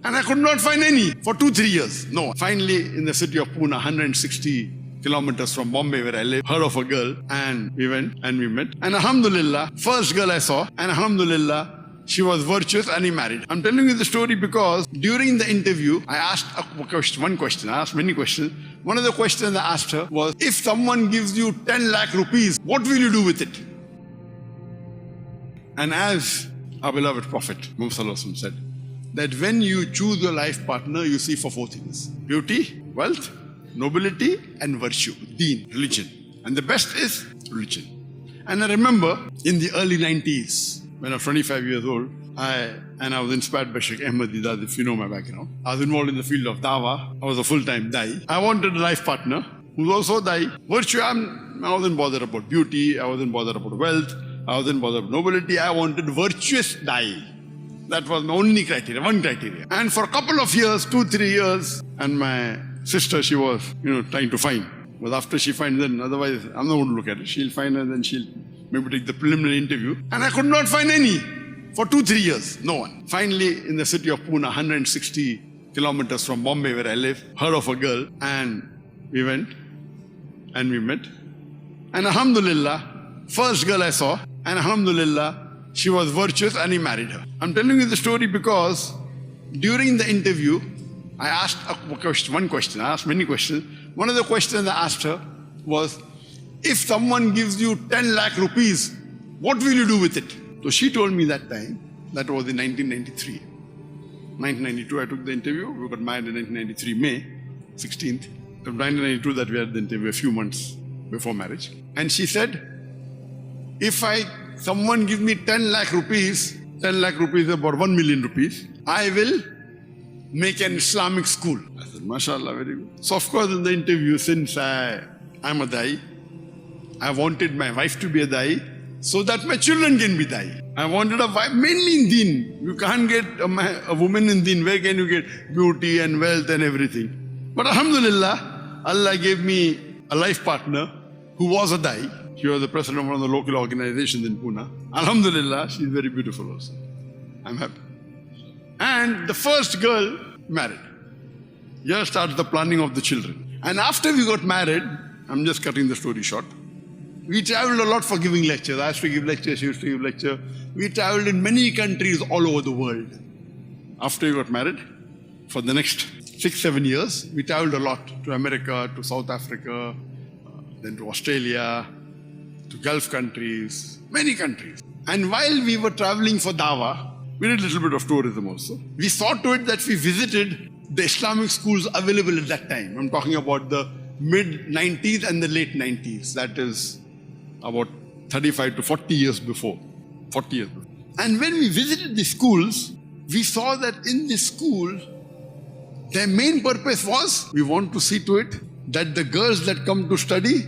And I could not find any for 2-3 years. No. Finally, in the city of Pune, 160 kilometers from Bombay where I live, heard of a girl, and we went and we met. And alhamdulillah, first girl I saw, and alhamdulillah, she was virtuous and he married. I'm telling you the story because during the interview, I asked one question. I asked many questions. One of the questions I asked her was, if someone gives you 10 lakh rupees, what will you do with it? And as our beloved Prophet Muhammad said, that when you choose your life partner, you see for 4 things: beauty, wealth, nobility, and virtue, deen, religion. And the best is religion. And I remember in the early 90s, when I was 25 years old, I was inspired by Sheikh Ahmad Didat, if you know my background. I was involved in the field of dawah. I was a full-time dai. I wanted a life partner who's also dai. Virtue, I wasn't bothered about beauty. I wasn't bothered about wealth. I wasn't bothered about nobility. I wanted virtuous dai. That was my only criteria, one criteria. And for a couple of years, 2-3 years, and my sister, she was, trying to find. But after she finds, then otherwise, I'm not going to look at it. She'll find and then she'll maybe take the preliminary interview. And I could not find any for 2-3 years. No one. Finally, in the city of Pune, 160 kilometers from Bombay where I live, heard of a girl, and we went and we met. And alhamdulillah, first girl I saw, and alhamdulillah, she was virtuous and he married her. I'm telling you the story because during the interview, I asked one question. I asked many questions. One of the questions I asked her was, if someone gives you 10 lakh rupees, what will you do with it? So she told me that time, that was in 1993. 1992, I took the interview. We got married in 1993, May 16th. From 1992 that we had the interview a few months before marriage. And she said, if someone gives me 10 lakh rupees, 10 lakh rupees is about 1 million rupees, I will make an Islamic school. I said, mashallah, very good. So of course in the interview, since I'm a dai, I wanted my wife to be a dai so that my children can be dai. I wanted a wife mainly in deen. You can't get a woman in deen. Where can you get beauty and wealth and everything? But alhamdulillah, Allah gave me a life partner who was a dai. She was the president of one of the local organizations in Pune. Alhamdulillah, she's very beautiful also. I'm happy. And the first girl married. Here starts the planning of the children. And after we got married, I'm just cutting the story short, we traveled a lot for giving lectures. I used to give lectures, she used to give lectures. We traveled in many countries all over the world. After we got married, for the next 6-7 years, we traveled a lot to America, to South Africa, then to Australia, to Gulf countries, many countries. And while we were traveling for dawah, we did a little bit of tourism also. We saw to it that we visited the Islamic schools available at that time. I'm talking about the mid-90s and the late 90s. That is about 35 to 40 years before. 40 years before. And when we visited the schools, we saw that in the school, their main purpose was, we want to see to it that the girls that come to study,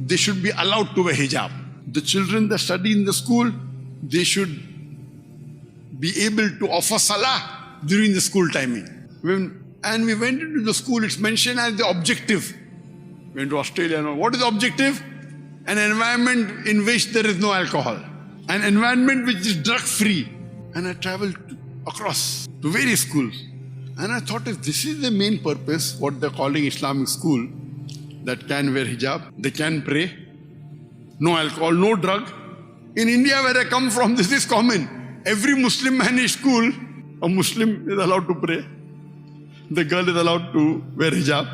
they should be allowed to wear hijab. The children that study in the school, they should be able to offer salah during the school timing. And we went into the school, it's mentioned as the objective. We went to Australia. What is the objective? An environment in which there is no alcohol. An environment which is drug-free. And I traveled across to various schools. And I thought, if this is the main purpose, what they're calling Islamic school, that can wear hijab, they can pray, no alcohol, no drug. In India, where I come from, this is common. Every Muslim man in school, a Muslim is allowed to pray. The girl is allowed to wear hijab.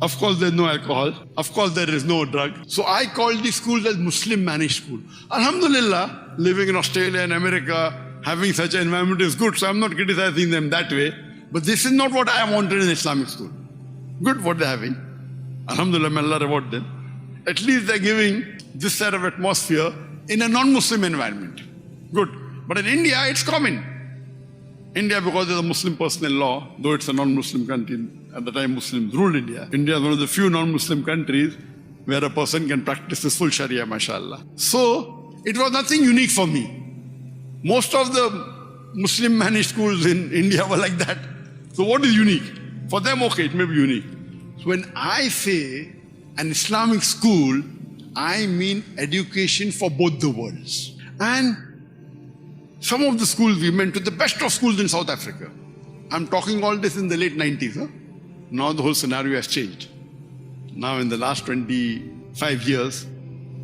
Of course, there is no alcohol. Of course, there is no drug. So I call these schools as Muslim managed school. Alhamdulillah, living in Australia and America, having such an environment is good. So I'm not criticizing them that way. But this is not what I wanted in Islamic school. Good what they're having. Alhamdulillah, may Allah reward them. At least they're giving this sort of atmosphere in a non-Muslim environment. Good. But in India, it's common. India, because there's a Muslim personal law, though it's a non-Muslim country, at the time Muslims ruled India. India is one of the few non-Muslim countries where a person can practice this full Sharia, mashallah. So, it was nothing unique for me. Most of the Muslim managed schools in India were like that. So what is unique? For them, okay, it may be unique. So when I say an Islamic school, I mean education for both the worlds. And some of the schools we went to, the best of schools in South Africa. I'm talking all this in the late 90s. Huh? Now the whole scenario has changed. Now in the last 25 years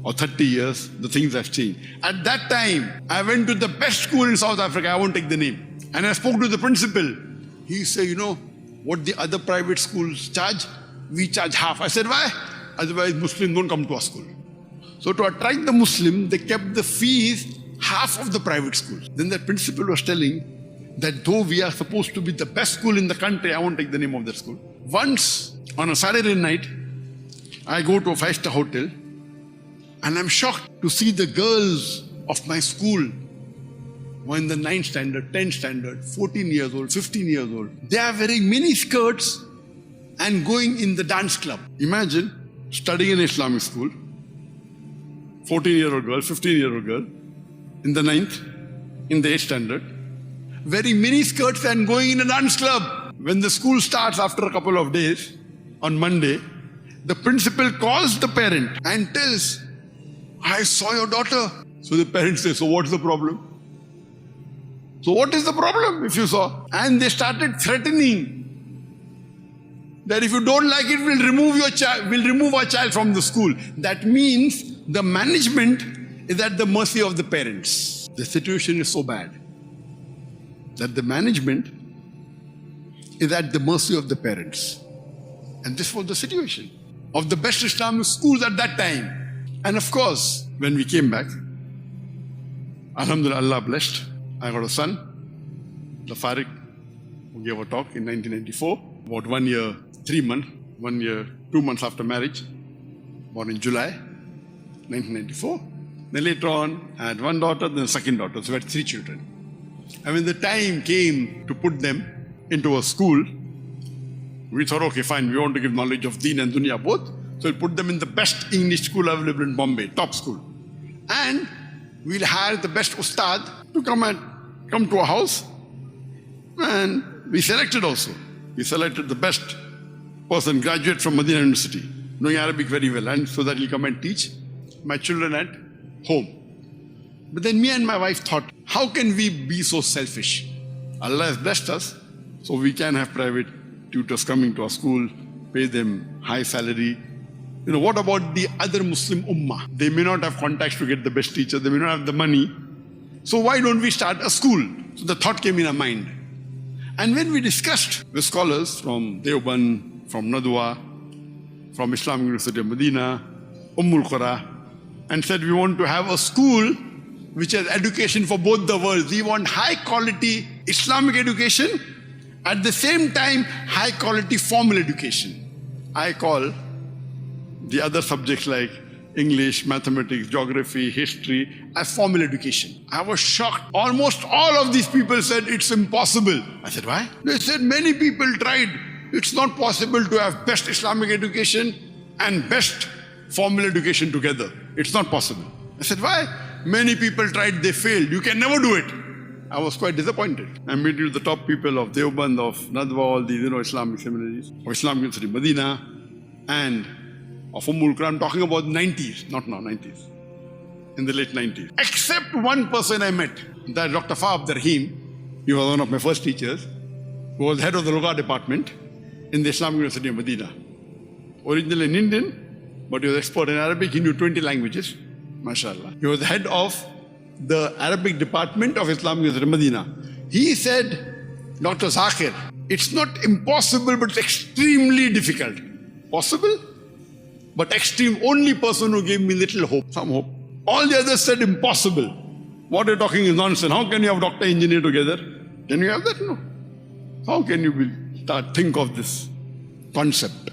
or 30 years, the things have changed. At that time, I went to the best school in South Africa. I won't take the name. And I spoke to the principal. He said, you know, what the other private schools charge? We charge half. I said, why? Otherwise, Muslims don't come to our school. So to attract the Muslim, they kept the fees half of the private schools. Then the principal was telling that though we are supposed to be the best school in the country, I won't take the name of that school. Once on a Saturday night, I go to a 5-star hotel and I'm shocked to see the girls of my school were in the 9th standard, 10th standard, 14 years old, 15 years old. They are wearing mini skirts and going in the dance club. Imagine studying in Islamic school, 14-year-old girl, 15-year-old girl, in the 9th, in the 8th standard, wearing mini skirts and going in a dance club. When the school starts after a couple of days, on Monday, the principal calls the parent and tells, I saw your daughter. So the parent says, so what's the problem? So what is the problem if you saw? And they started threatening that if you don't like it, we'll remove our child from the school. That means the management is at the mercy of the parents. The situation is so bad that the management is at the mercy of the parents. And this was the situation of the best Islamic schools at that time. And of course, when we came back, Alhamdulillah, Allah blessed, I got a son, the Farik, who gave a talk in 1994, about 1 year, 3 months, 1 year, 2 months after marriage, born in July 1994. Then later on, I had one daughter, then a second daughter, so we had 3 children. And when the time came to put them into a school, we thought, okay, fine, we want to give knowledge of Deen and Dunya both, so we'll put them in the best English school available in Bombay, top school. And we'll hire the best Ustad to come to our house. And we selected also. We selected the best person, graduate from Medina University, knowing Arabic very well, and so that he'll come and teach my children at home. But then me and my wife thought, how can we be so selfish? Allah has blessed us, so we can have private tutors coming to our school, pay them high salary. You know, what about the other Muslim ummah? They may not have contacts to get the best teacher, they may not have the money. So why don't we start a school? So the thought came in our mind. And when we discussed with scholars from Deoband, from Nadwa, from Islamic University of Medina, Qura, and said we want to have a school which has education for both the worlds. We want high quality Islamic education, at the same time high quality formal education. I call the other subjects like English, mathematics, geography, history as formal education. I was shocked. Almost all of these people said it's impossible. I said, why? They said many people tried. It's not possible to have best Islamic education and best formal education together. It's not possible. I said, why? Many people tried, they failed. You can never do it. I was quite disappointed. I met with the top people of Deoband, of Nadwa, all these, Islamic seminaries, of Islamic University Medina, and of Qura. I'm talking about 90s, not now, 90s. In the late 90s. Except one person I met, that Dr. Fa Abdurrahim. He was one of my first teachers, who was head of the Lugha department in the Islamic University of Medina. Originally an Indian, but he was expert in Arabic. He knew 20 languages, mashallah. He was head of the Arabic department of Islamic University of Medina. He said, Dr. Zakir, it's not impossible, but it's extremely difficult. Possible, but extreme. Only person who gave me little hope, some hope. All the others said impossible. What you're talking is nonsense. How can you have doctor, engineer together? Can you have that? No. How can you think of this concept?